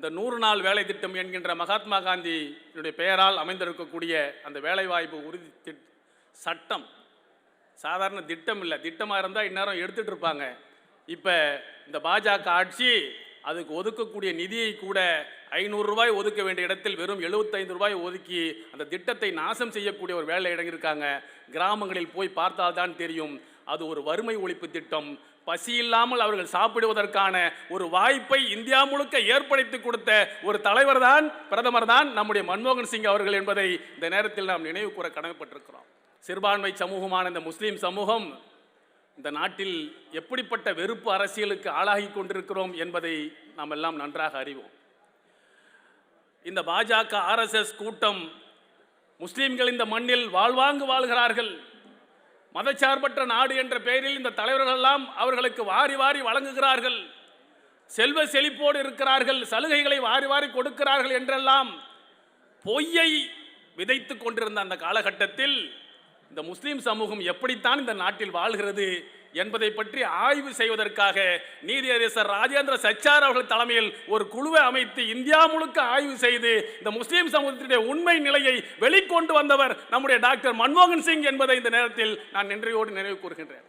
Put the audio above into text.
இந்த 100 நாள் வேலை திட்டம் என்கின்ற மகாத்மா காந்தியினுடைய பெயரால் அமைந்திருக்கக்கூடிய அந்த வேலைவாய்ப்பு உறுதி சட்டம் சாதாரண திட்டம் இல்லை. திட்டமாக இருந்தால் இந்நேரம் எடுத்துகிட்டு இருப்பாங்க. இப்போ இந்த பாஜக ஆட்சி அதுக்கு ஒதுக்கக்கூடிய நிதியை கூட 500 ரூபாய் ஒதுக்க வேண்டிய இடத்தில் வெறும் 75 ரூபாய் ஒதுக்கி அந்த திட்டத்தை நாசம் செய்யக்கூடிய ஒரு வேலை இறங்கியிருக்காங்க. கிராமங்களில் போய் பார்த்தால்தான் தெரியும், அது ஒரு வறுமை ஒழிப்பு திட்டம். பசி இல்லாமல் அவர்கள் சாப்பிடுவதற்கான ஒரு வாய்ப்பை இந்தியா முழுக்க ஏற்படுத்தி கொடுத்த ஒரு தலைவர் தான், பிரதமர் தான் நம்முடைய மன்மோகன் சிங் அவர்கள் என்பதை இந்த நேரத்தில் நாம் நினைவு கூற கடமைப்பட்டிருக்கிறோம். சிறுபான்மை சமூகமான இந்த முஸ்லீம் சமூகம் இந்த நாட்டில் எப்படிப்பட்ட வெறுப்பு அரசியலுக்கு ஆளாகி கொண்டிருக்கிறோம் என்பதை நாம் எல்லாம் நன்றாக அறிவோம். இந்த பாஜக RSS கூட்டம் முஸ்லீம்கள் இந்த மண்ணில் வாழ்வாங்கு வாழ்கிறார்கள். மதச்சார்பற்ற நாடு என்ற பெயரில் இந்த தலைவர்கள் எல்லாம் அவர்களுக்கு வாரி வாரி வழங்குகிறார்கள், செல்வ செழிப்போடு இருக்கிறார்கள், சலுகைகளை வாரி வாரி கொடுக்கிறார்கள் என்றெல்லாம் பொய்யை விதைத்து கொண்டிருந்த அந்த காலகட்டத்தில் இந்த முஸ்லீம் சமூகம் எப்படித்தான் இந்த நாட்டில் வாழ்கிறது என்பதை பற்றி ஆய்வு செய்வதற்காக நீதியரசர் ராஜேந்திர சச்சார் அவர்கள் தலைமையில் ஒரு குழுவை அமைத்து இந்தியா முழுக்க ஆய்வு செய்து இந்த முஸ்லீம் சமூகத்தினுடைய உண்மை நிலையை வெளிக்கொண்டு வந்தவர் நம்முடைய டாக்டர் மன்மோகன் சிங் என்பதை இந்த நேரத்தில் நான் நன்றியோடு நினைவு கூறுகின்றேன்.